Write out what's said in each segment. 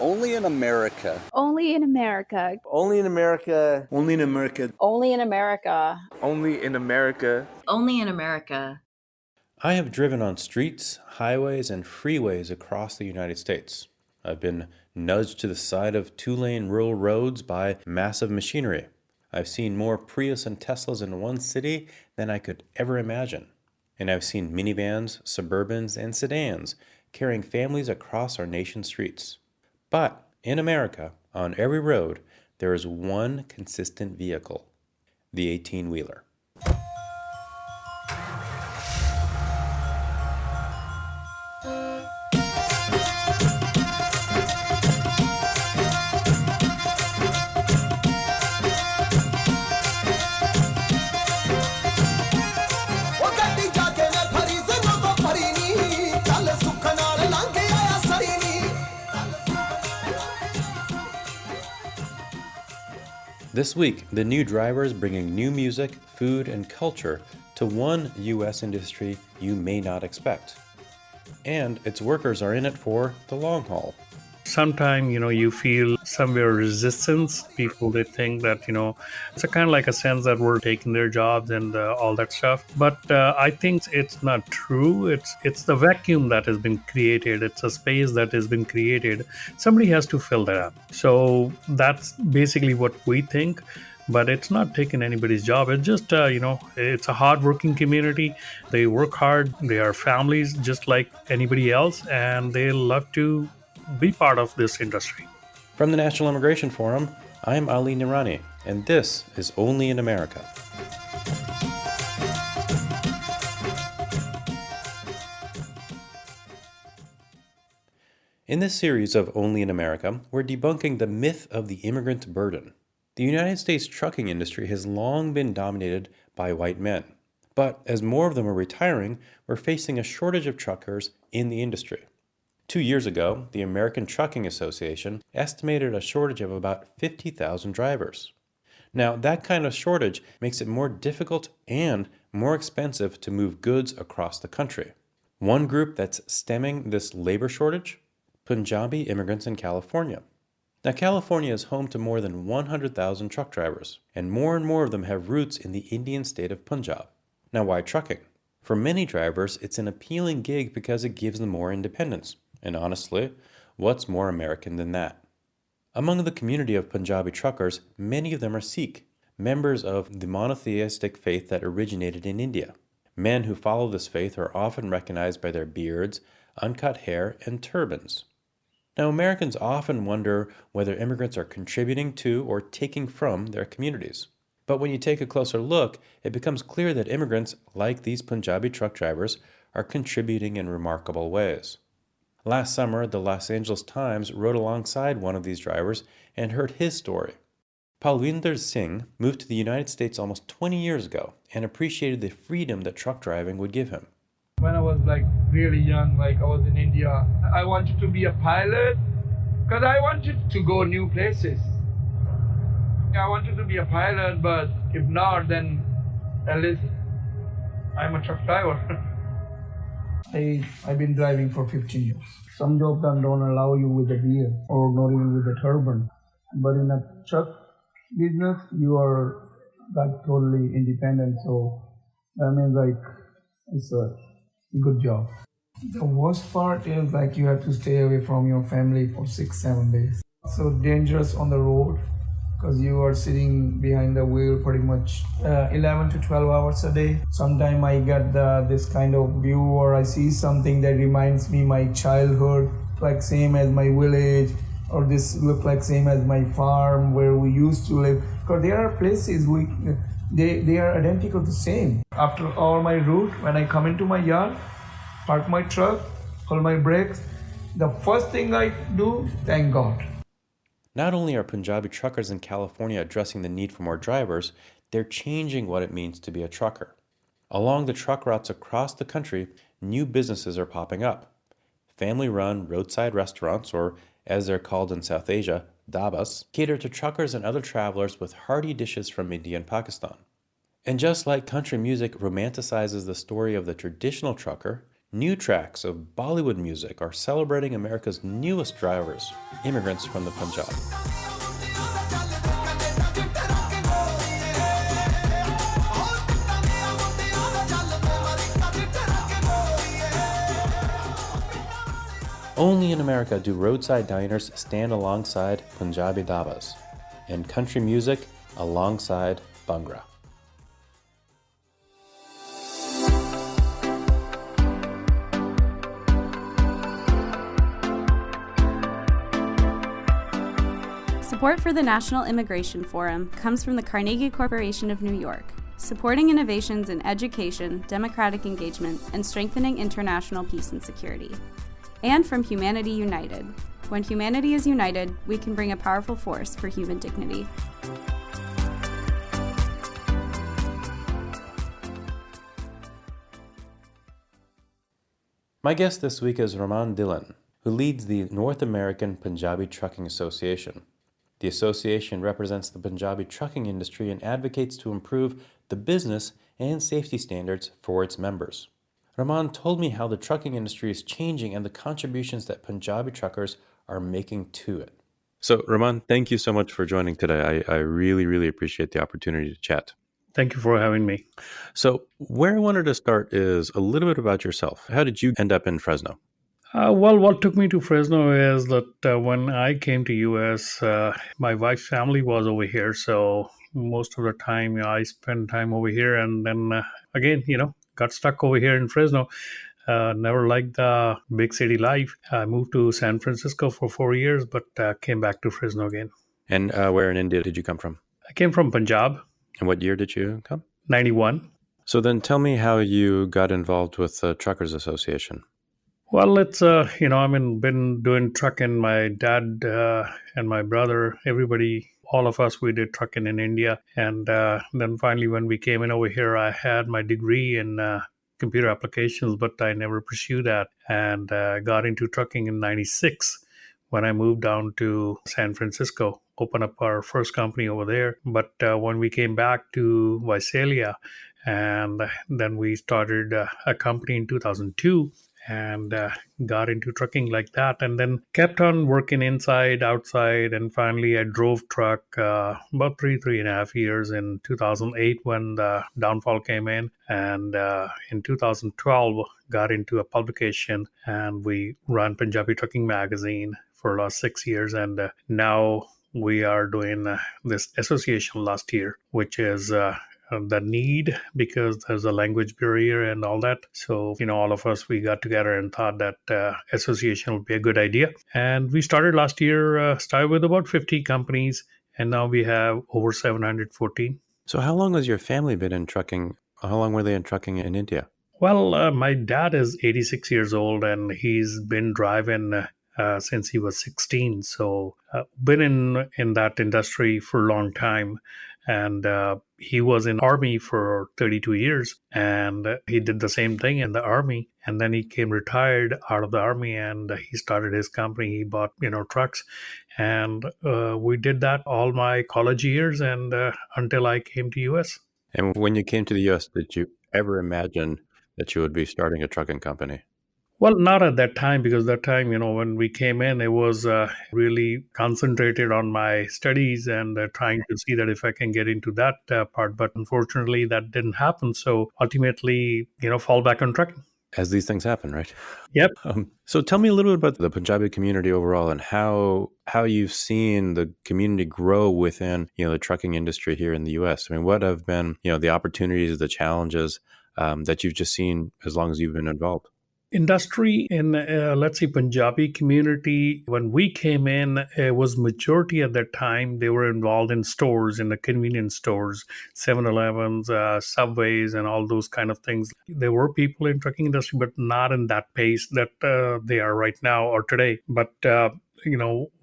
Only in America. Only in America. Only in America. Only in America. Only in America. Only in America. Only in America. I have driven on streets, highways, and freeways across the United States. I've been nudged to the side of two-lane rural roads by massive machinery. I've seen more Prius and Teslas in one city than I could ever imagine. And I've seen minivans, Suburbans, and sedans carrying families across our nation's streets. But in America, on every road, there is one consistent vehicle, the 18-wheeler. This week, the new drivers bringing new music, food, and culture to one U.S. industry you may not expect. And its workers are in it for the long haul. Sometimes, you feel somewhere resistance. People, they think that, it's a kind of like a sense that we're taking their jobs and all that stuff. But I think it's not true. It's the vacuum that has been created. It's a space that has been created. Somebody has to fill that up. So that's basically what we think. But it's not taking anybody's job. It's just, it's a hardworking community. They work hard. They are families just like anybody else. And they love to be part of this industry. From the National Immigration Forum, I'm Ali Nirani, and this is Only in America. In this series of Only in America, we're debunking the myth of the immigrant burden. The United States trucking industry has long been dominated by white men. But as more of them are retiring, we're facing a shortage of truckers in the industry. 2 years ago, the American Trucking Association estimated a shortage of about 50,000 drivers. Now, that kind of shortage makes it more difficult and more expensive to move goods across the country. One group that's stemming this labor shortage? Punjabi immigrants in California. Now, California is home to more than 100,000 truck drivers, and more of them have roots in the Indian state of Punjab. Now, why trucking? For many drivers, it's an appealing gig because it gives them more independence. And honestly, what's more American than that? Among the community of Punjabi truckers, many of them are Sikh, members of the monotheistic faith that originated in India. Men who follow this faith are often recognized by their beards, uncut hair, and turbans. Now, Americans often wonder whether immigrants are contributing to or taking from their communities. But when you take a closer look, it becomes clear that immigrants, like these Punjabi truck drivers, are contributing in remarkable ways. Last summer, the Los Angeles Times rode alongside one of these drivers and heard his story. Palvinder Singh moved to the United States almost 20 years ago and appreciated the freedom that truck driving would give him. When I was really young, I was in India, I wanted to be a pilot because I wanted to go new places. I wanted to be a pilot, but if not, then at least I'm a truck driver. I've been driving for 15 years. Some jobs don't allow you with a beard or not even with a turban. But in a truck business, you are totally independent. So that means it's a good job. The worst part is you have to stay away from your family for 6-7 days. So dangerous on the road because you are sitting behind the wheel pretty much 11 to 12 hours a day. Sometimes I get this kind of view or I see something that reminds me my childhood, same as my village, or this look same as my farm where we used to live. Because there are places they are identical the same. After all my route, when I come into my yard, park my truck, hold my brakes, the first thing I do, thank God. Not only are Punjabi truckers in California addressing the need for more drivers, they're changing what it means to be a trucker. Along the truck routes across the country, new businesses are popping up. Family-run roadside restaurants, or as they're called in South Asia, dhabas, cater to truckers and other travelers with hearty dishes from India and Pakistan. And just like country music romanticizes the story of the traditional trucker, New tracks of Bollywood music are celebrating America's newest drivers, immigrants from the Punjab. Only in America do roadside diners stand alongside Punjabi dhabas, and country music alongside Bhangra. Support for the National Immigration Forum comes from the Carnegie Corporation of New York, supporting innovations in education, democratic engagement, and strengthening international peace and security. And from Humanity United. When humanity is united, we can bring a powerful force for human dignity. My guest this week is Raman Dhillon, who leads the North American Punjabi Trucking Association. The association represents the Punjabi trucking industry and advocates to improve the business and safety standards for its members. Raman told me how the trucking industry is changing and the contributions that Punjabi truckers are making to it. So, Raman, thank you so much for joining today. I really, really appreciate the opportunity to chat. Thank you for having me. So, where I wanted to start is a little bit about yourself. How did you end up in Fresno? Well, what took me to Fresno is that when I came to US, my wife's family was over here. So most of the time, I spent time over here. And then again, got stuck over here in Fresno. Never liked the big city life. I moved to San Francisco for 4 years, but came back to Fresno again. And where in India did you come from? I came from Punjab. And what year did you come? 91. So then tell me how you got involved with the Truckers Association. Well, it's, been doing trucking. My dad and my brother, everybody, all of us, we did trucking in India. And then finally, when we came in over here, I had my degree in computer applications, but I never pursued that, and got into trucking in 96 when I moved down to San Francisco, opened up our first company over there. But when we came back to Visalia, and then we started a company in 2002, and got into trucking like that, and then kept on working inside, outside, and finally I drove truck about three and a half years in 2008 when the downfall came in, and in 2012 got into a publication, and we ran Punjabi Trucking Magazine for the last 6 years, and now we are doing this association last year, which is the need because there's a language barrier and all that. So, all of us, we got together and thought that association would be a good idea. And we started last year, started with about 50 companies, and now we have over 714. So how long has your family been in trucking? How long were they in trucking in India? Well, my dad is 86 years old, and he's been driving since he was 16. So been in that industry for a long time. And he was in Army for 32 years, and he did the same thing in the Army. And then he came retired out of the Army, and he started his company. He bought, trucks. And we did that all my college years and until I came to U.S. And when you came to the U.S., did you ever imagine that you would be starting a trucking company? Well, not at that time, because that time, when we came in, it was really concentrated on my studies and trying to see that if I can get into that part. But unfortunately, that didn't happen. So ultimately, fall back on trucking. As these things happen, right? Yep. So tell me a little bit about the Punjabi community overall and how you've seen the community grow within, the trucking industry here in the U.S. I mean, what have been, the opportunities, the challenges that you've just seen as long as you've been involved? Industry in, let's say, Punjabi community, when we came in, it was majority at that time, they were involved in stores, in the convenience stores, 7-Elevens, Subways, and all those kind of things. There were people in trucking industry, but not in that pace that they are right now or today. But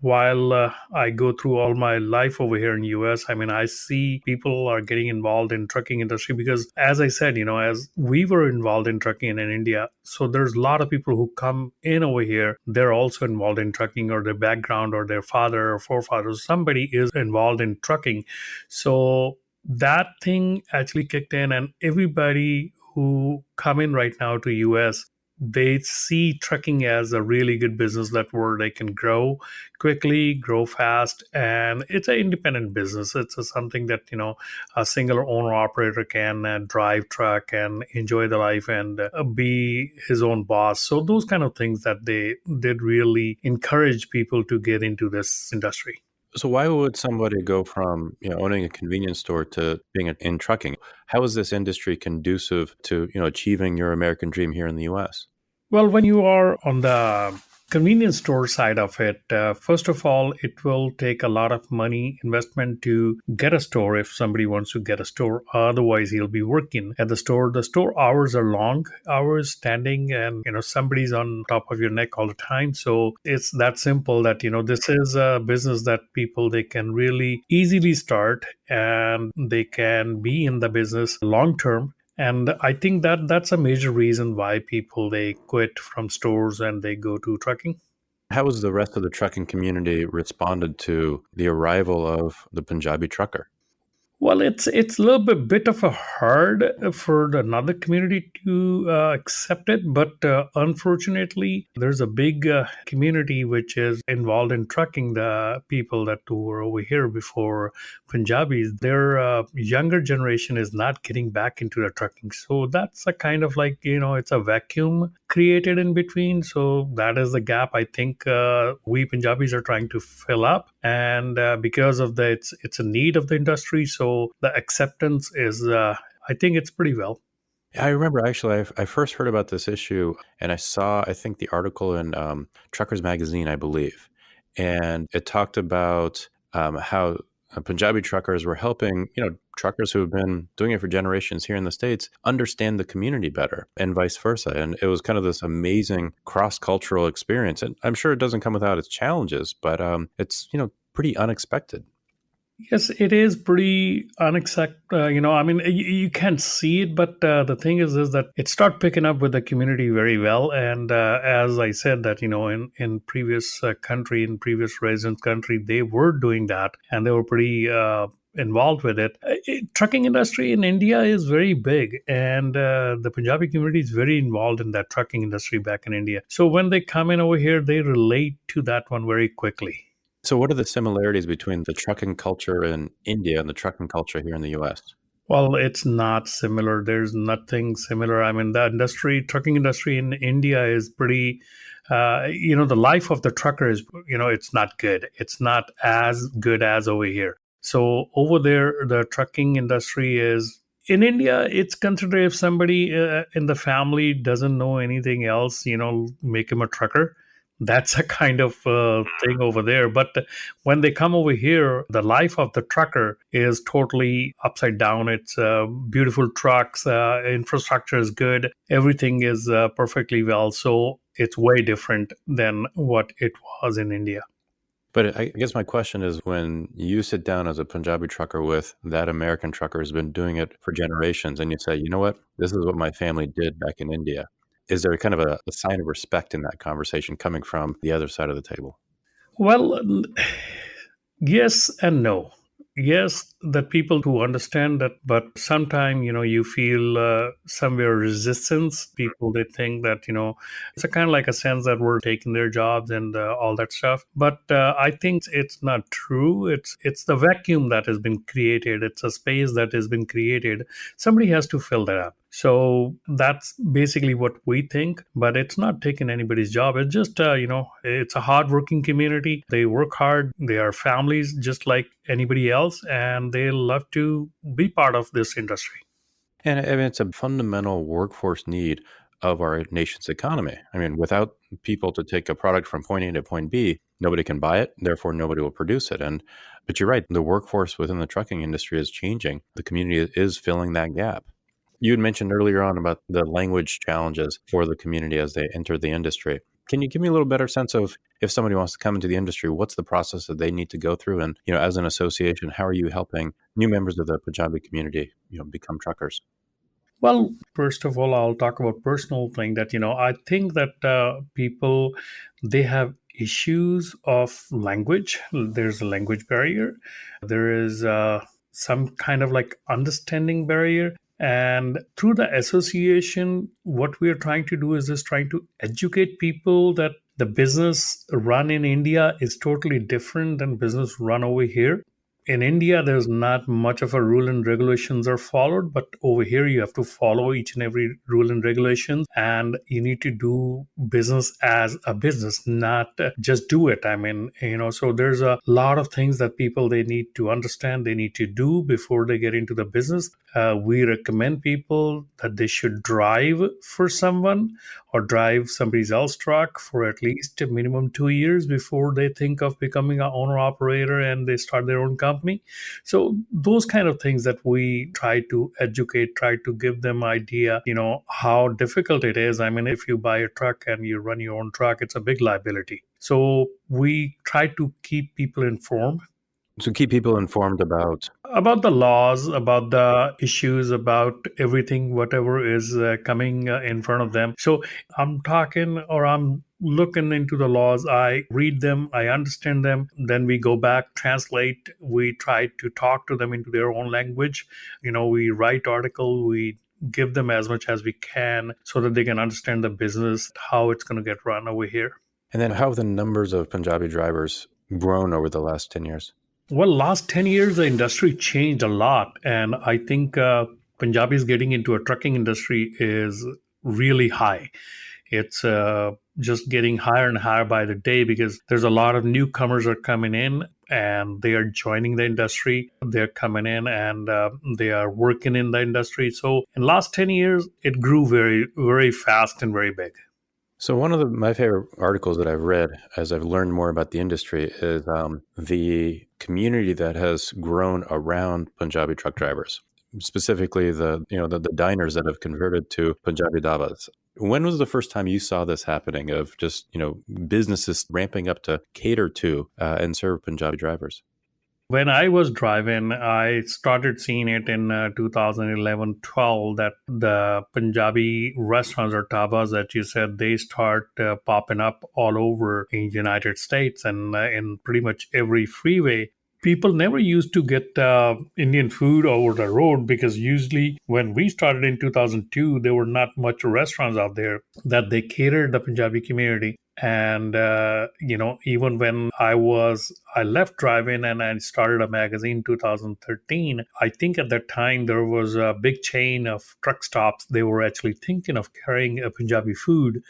while I go through all my life over here in US, I see people are getting involved in trucking industry because, as I said, as we were involved in trucking in India, so there's a lot of people who come in over here. They're also involved in trucking, or their background or their father or forefathers, somebody is involved in trucking. So that thing actually kicked in, and everybody who come in right now to US, they see trucking as a really good business that where they can grow quickly, grow fast, and it's an independent business. It's something that a single owner operator can drive truck and enjoy the life and be his own boss. So those kind of things that they did really encourage people to get into this industry. So why would somebody go from owning a convenience store to being in trucking? How is this industry conducive to achieving your American dream here in the U.S.? Well, when you are on the convenience store side of it, first of all, it will take a lot of money investment to get a store if somebody wants to get a store. Otherwise, he'll be working at the store. The store hours are long hours standing, and somebody's on top of your neck all the time. So it's that simple that this is a business that people they can really easily start and they can be in the business long term. And I think that that's a major reason why people they quit from stores and they go to trucking. How has the rest of the trucking community responded to the arrival of the Punjabi trucker? Well, it's a little bit of a hard for another community to accept it, but unfortunately, there's a big community which is involved in trucking. The people that were over here before Punjabis, their younger generation is not getting back into the trucking. So that's a kind of like it's a vacuum created in between. So that is the gap. I think we Punjabis are trying to fill up, and because of the it's a need of the industry. So the acceptance is, I think it's pretty well. Yeah, I remember actually, I first heard about this issue and I think, the article in Truckers Magazine, I believe. And it talked about how Punjabi truckers were helping, truckers who have been doing it for generations here in the States understand the community better and vice versa. And it was kind of this amazing cross-cultural experience. And I'm sure it doesn't come without its challenges, but it's, pretty unexpected. Yes, it is pretty unacceptable. I mean, you can't see it, but the thing is that it start picking up with the community very well. And as I said, that in previous country, in previous resident country, they were doing that, and they were pretty involved with it. Trucking industry in India is very big, and the Punjabi community is very involved in that trucking industry back in India. So when they come in over here, they relate to that one very quickly. So what are the similarities between the trucking culture in India and the trucking culture here in the US? Well, it's not similar. There's nothing similar. I mean, the trucking industry in India is pretty, the life of the trucker is, it's not good. It's not as good as over here. So over there, the trucking industry is, in India, it's considered if somebody in the family doesn't know anything else, make him a trucker. That's a kind of thing over there. But when they come over here, the life of the trucker is totally upside down. It's beautiful trucks, infrastructure is good, everything is perfectly well. So it's way different than what it was in India. But I guess my question is, when you sit down as a Punjabi trucker with that American trucker who's been doing it for generations and you say, you know what, this is what my family did back in India. Is there kind of a sign of respect in that conversation coming from the other side of the table? Well, yes and no. Yes, that people who understand that, but sometimes, you feel somewhere resistance. People, they think that, it's a kind of like a sense that we're taking their jobs and all that stuff. But I think it's not true. It's the vacuum that has been created. It's a space that has been created. Somebody has to fill that up. So that's basically what we think, but it's not taking anybody's job. It's just, it's a hardworking community. They work hard. They are families just like anybody else, and they love to be part of this industry. And I mean, it's a fundamental workforce need of our nation's economy. I mean, without people to take a product from point A to point B, nobody can buy it. Therefore, nobody will produce it. But you're right, the workforce within the trucking industry is changing. The community is filling that gap. You had mentioned earlier on about the language challenges for the community as they enter the industry. Can you give me a little better sense of, if somebody wants to come into the industry, what's the process that they need to go through? And, as an association, how are you helping new members of the Punjabi community, become truckers? Well, first of all, I'll talk about personal thing that, I think that people, they have issues of language. There's a language barrier. There is some kind of like understanding barrier. And through the association, what we are trying to do is just trying to educate people that the business run in India is totally different than business run over here. In India, there's not much of a rule and regulations are followed, but over here you have to follow each and every rule and regulations, and you need to do business as a business, not just do it. I mean, so there's a lot of things that people they need to understand, they need to do before they get into the business. We recommend people that they should drive for someone or drive somebody else's truck for at least a minimum 2 years before they think of becoming an owner operator and they start their own company. So those kind of things that we try to educate, try to give them idea, how difficult it is. I mean, if you buy a truck and you run your own truck, it's a big liability. So we try to keep people informed. So keep people informed About the laws, about the issues, about everything, whatever is coming in front of them. So I'm talking or I'm looking into the laws. I read them, I understand them. Then we go back, translate. We try to talk to them into their own language. We write article, we give them as much as we can so that they can understand the business, how it's going to get run over here. And then how have the numbers of Punjabi drivers grown over the last 10 years? Well, last 10 years, the industry changed a lot. And I think Punjabis getting into a trucking industry is really high. It's just getting higher and higher by the day because there's a lot of newcomers are coming in and they are joining the industry. They're coming in and they are working in the industry. So in the last 10 years, it grew very, very fast and very big. So one of my favorite articles that I've read as I've learned more about the industry is the community that has grown around Punjabi truck drivers, specifically the diners that have converted to Punjabi dhabas. When was the first time you saw this happening of just, businesses ramping up to cater to and serve Punjabi drivers? When I was driving, I started seeing it in 2011-12 that the Punjabi restaurants or dhabas that you said, they start popping up all over in the United States and in pretty much every freeway. People never used to get Indian food over the road because usually when we started in 2002, there were not much restaurants out there that they catered the Punjabi community. And, even when I left driving and I started a magazine in 2013, I think at that time there was a big chain of truck stops. They were actually thinking of carrying a Punjabi food.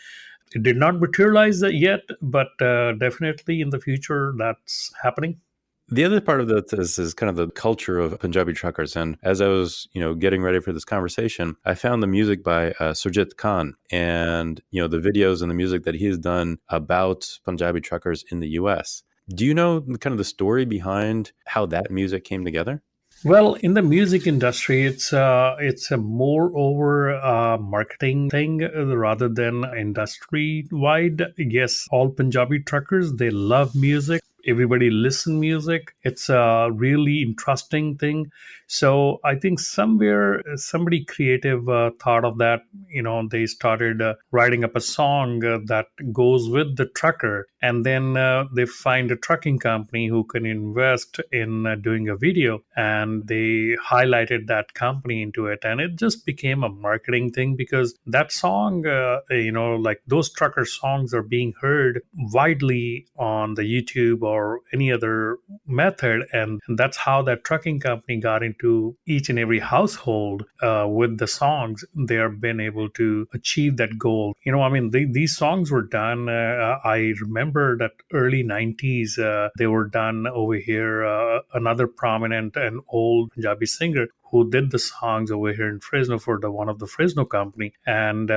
It did not materialize yet, but definitely in the future that's happening. The other part of this is kind of the culture of Punjabi truckers. And as I was, getting ready for this conversation, I found the music by Surjit Khan and, the videos and the music that he has done about Punjabi truckers in the U.S. Do you know kind of the story behind how that music came together? Well, in the music industry, it's a more over marketing thing rather than industry wide. Yes, all Punjabi truckers, they love music. Everybody listen music. It's a really interesting thing. So I think somewhere somebody creative thought of that. They started writing up a song that goes with the trucker, and then they find a trucking company who can invest in doing a video, and they highlighted that company into it, and it just became a marketing thing because that song, like those trucker songs are being heard widely on the YouTube or any other method, and that's how that trucking company got into each and every household with the songs. They have been able to achieve that goal. These songs were done. I remember that early 90s, they were done over here. Another prominent and old Punjabi singer who did the songs over here in Fresno for one of the Fresno company. And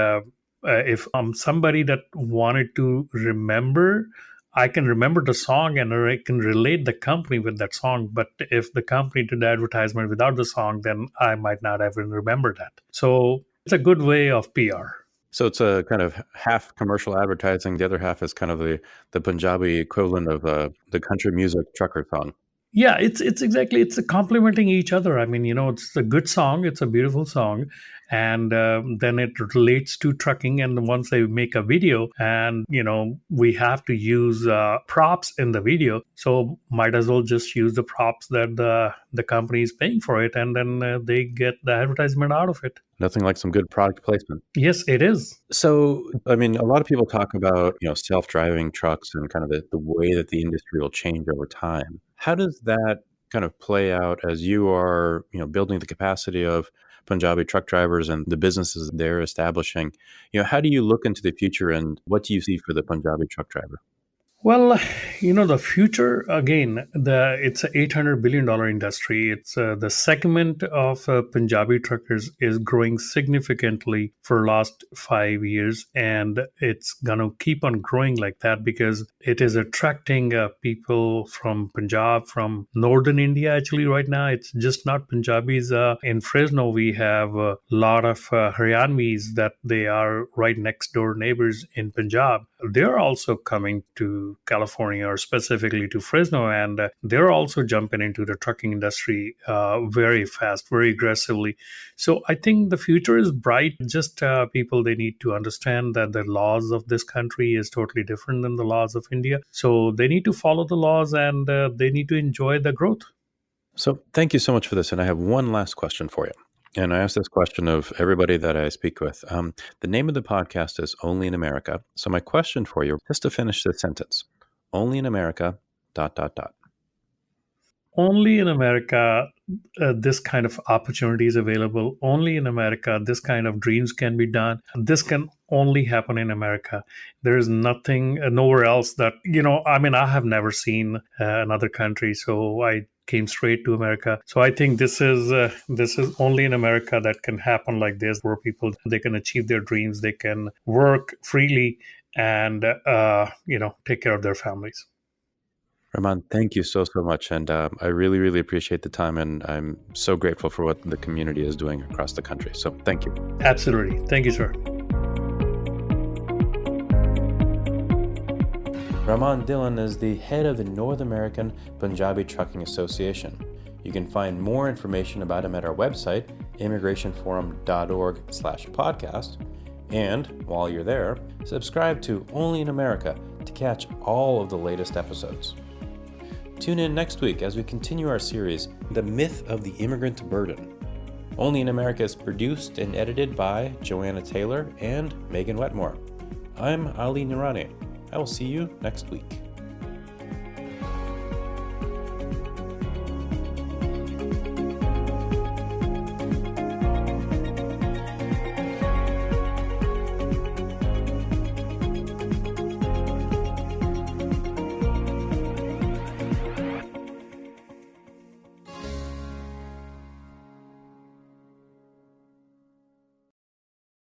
if I'm somebody that wanted to remember, I can remember the song and I can relate the company with that song. But if the company did the advertisement without the song, then I might not even remember that. So it's a good way of PR. So it's a kind of half commercial advertising. The other half is kind of the Punjabi equivalent of the country music trucker song. Yeah, it's exactly, it's complementing each other. I mean, it's a good song, it's a beautiful song, and then it relates to trucking. And once they make a video, and we have to use props in the video, so might as well just use the props that the company is paying for it, and then they get the advertisement out of it. Nothing like some good product placement. Yes, it is. So, I mean, a lot of people talk about, self-driving trucks and kind of the way that the industry will change over time. How does that kind of play out as you are, building the capacity of Punjabi truck drivers and the businesses they're establishing? How do you look into the future and what do you see for the Punjabi truck driver? Well, the future, again, it's an $800 billion industry. It's the segment of Punjabi truckers is growing significantly for last 5 years, and it's gonna keep on growing like that because it is attracting people from Punjab, from northern India. Actually, right now, it's just not Punjabis. In Fresno, we have a lot of Haryanvis that they are right next door neighbors in Punjab. They're also coming to California, or specifically to Fresno, and they're also jumping into the trucking industry very fast, very aggressively. So I think the future is bright. Just people, they need to understand that the laws of this country is totally different than the laws of India. So they need to follow the laws, and they need to enjoy the growth. So thank you so much for this. And I have one last question for you. And I ask this question of everybody that I speak with. The name of the podcast is Only in America. So my question for you, just to finish this sentence, only in America, ... Only in America, this kind of opportunity is available. Only in America, this kind of dreams can be done. This can only happen in America. There is nothing, nowhere else that, I have never seen another country. So I came straight to America. So I think this is only in America that can happen like this, where people, they can achieve their dreams, they can work freely, and take care of their families. Raman, thank you so much. And I really, really appreciate the time. And I'm so grateful for what the community is doing across the country. So thank you. Absolutely. Thank you, sir. Raman Dhillon is the head of the North American Punjabi Trucking Association. You can find more information about him at our website, immigrationforum.org/podcast. And while you're there, subscribe to Only in America to catch all of the latest episodes. Tune in next week as we continue our series, The Myth of the Immigrant Burden. Only in America is produced and edited by Joanna Taylor and Megan Wetmore. I'm Ali Nirani. I will see you next week.